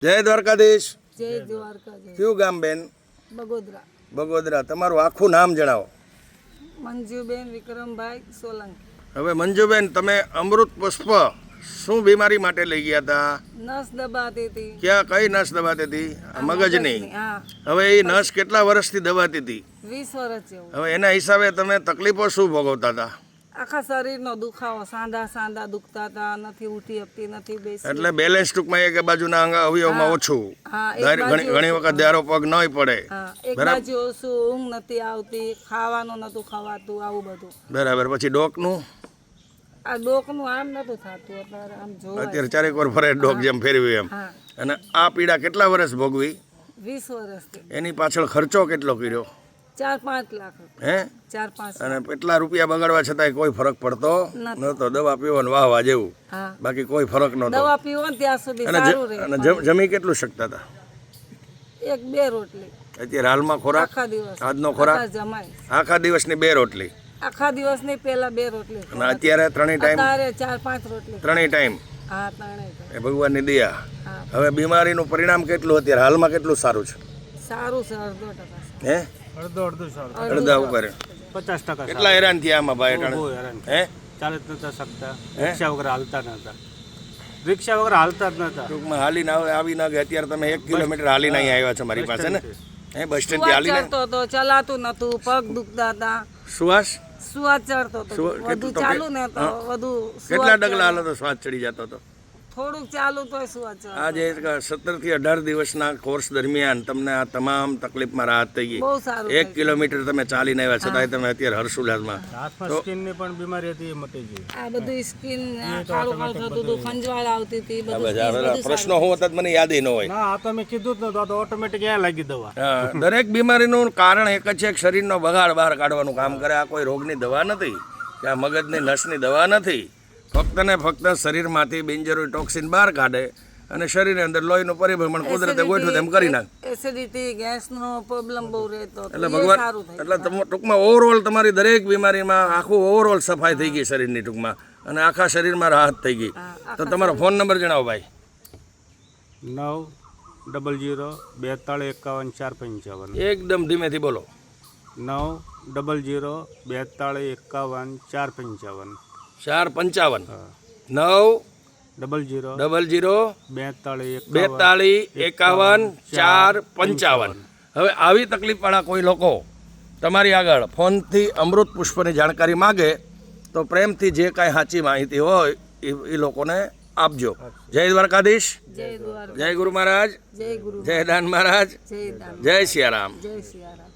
જય દ્વારકાધીશ. જય દ્વારકાધીશ. કયું ગામ બેન? બગોદરા. બગોદરા. તમારું આખું નામ જણાવો. મંજુબેન વિક્રમભાઈ સોલંકી. હવે મંજુબેન, તમે અમૃત પુષ્પ શું બીમારી માટે લઈ ગયા હતા? નસ દબાતી હતી. ક્યાં કઈ નસ દબાતી હતી? મગજની. હા, હવે એ નસ કેટલા વર્ષથી દબાતી હતી? 20 વર્ષ જેવું. હવે એના હિસાબે તમે તકલીફો શું ભોગવતા હતા? આખા શરીરનો દુખાવો, સાંધા સાંધા દુખતા હતા, નથી ઉઠી શકતી, નથી બેસી. એટલે બેલેન્સ ટૂંકમાં એક બાજુના અંગ અવયવમાં ઓછું. હા, એક બાજુ ઘણી વખત ધારો પગ નહીં પડે. હા, એક બાજુ ઓછું, ઊંઘ નથી આવતી, ખાવાનું નતું ખવાતું, આવું બધું. બરાબર. પછી ડોકનું? આ ડોકનું આમ નતું થતું, અત્યારે આમ જોવાય. અત્યારે ચારેક વાર ફરે ડોક જેમ ફેરવ્યું એમ. હા, અને આ પીડા કેટલા વર્ષ ભોગવી? 20 વર્ષથી. એની પાછળ ખર્ચો કેટલો કર્યો? 4-5 લાખ. હે? 4-5. અને એટલા રૂપિયા બગાડવા છતાંય કોઈ ફરક પડતો નતો. દવા પીવાનું વાહવા જેવું, હા, બાકી કોઈ ફરક નતો. દવા પીવો ને ત્યાં સુધી અને સારું રહે. અને જમી કેટલું શકતા હતા? 1-2 રોટલી અત્યારે હાલમાં ખોરાક? આખા દિવસ. આજનો ખોરાક અત્યારે જમાય. આખા દિવસની 2 રોટલી. આખા દિવસની પહેલા 2 રોટલી. અને અત્યારે 3 ટાઈમ? અત્યારે 4-5 રોટલી. 3 ટાઈમ. હા, 3 ટાઈમ. એ ભગવાનની દયા. હા, હવે બીમારીનું પરિણામ કેટલું અત્યારે હાલમાં કેટલું સારું છે? સારું છે. 1/2%. હે? અડધા ઉપર. 50% કેટલા હેરાન થયા આમાં ભાઈ? બહુ હેરાન. હે? ચાલી જ નતા શકતા, રિક્ષા વગર હાલતા નતા, રિક્ષા વગર હાલતા જ નતા. ટૂંકમાં હાલીને આવી ના ગયા. અત્યારે તમે 1 કિલોમીટર હાલીને અહીં આવ્યા છો મારી પાસે ને? હે? બસ સ્ટેન્ડ થી હાલીને? ચડતો હતો, ચલાતું નતું, પગ દુખતા હતા. સુવાસ? સુવાસ ચડતો હતો. વધુ ચાલુ ને તો વધુ કેટલા ડગલા હાલો તો શ્વાસ ચડી જતો હતો? થોડુંક ચાલુ તોય સુવાસ ચડતો. આજે 17 થી 18 દિવસના કોર્સ દરમિયાન તમને આ તમામ તકલીફમાં રાહત થઈ ગઈ. બહુ સારું. 1 કિલોમીટર તમે ચાલીને આવ્યા છતાંય તમે અત્યારે હર્ષોલ્લાસમાં. હાથમાં સ્કિનની પણ બીમારી હતી, એ મટી ગઈ. આ બધું સ્કિન કાળું કાળું થતું હતું, ખંજવાળ આવતી હતી, બધું હવે પ્રશ્નો હું હતા મને યાદ ન હોય. ના, આ તમે કીધું જ નતું, આ તો ઓટોમેટિક અહીંયા લાગી દવા. હા, દરેક બીમારીનું કારણ એક જ છે કે શરીરનો બગાડ બહાર કાઢવાનું કામ કરે. આ કોઈ રોગની દવા નથી કે આ મગજની નસની દવા નથી. ફક્ત ને ફક્ત શરીરમાંથી બિનજરૂરી ટોક્સિન બહાર કાઢે અને શરીરની અંદર લોહીનું પરિભ્રમણ કુદરતે ગોઠવું તેમ કરી નાખે. એસિડિટી, ગેસનો પ્રોબ્લેમ બહુ રહેતો હતો. એટલે એ ભગવાન સારું થયું. એટલે ટૂંકમાં ઓવરઓલ તમારી દરેક બીમારીમાં આખું ઓવરઓલ સફાઈ થઈ ગઈ શરીરની ટૂંકમાં, અને આખા શરીરમાં રાહત થઈ ગઈ. તો તમારો ફોન નંબર જણાવો ભાઈ. 90042515455. એકદમ ધીમેથી બોલો. 90042515455. 455 9 00 42 51 455. હવે આવી તકલીફવાળા કોઈ લોકો તમારી આગળ ફોનથી અમૃત પુષ્પની જાણકારી માગે તો પ્રેમથી જે કાંઈ સાચી માહિતી હોય એ લોકોને આપજો. જય દ્વારકાધીશ. જય દ્વારકા. જય ગુરુ મહારાજ. જય ગુરુ. જય દાન મહારાજ. જય દાન. જય સિયારામ. જય સિયારામ.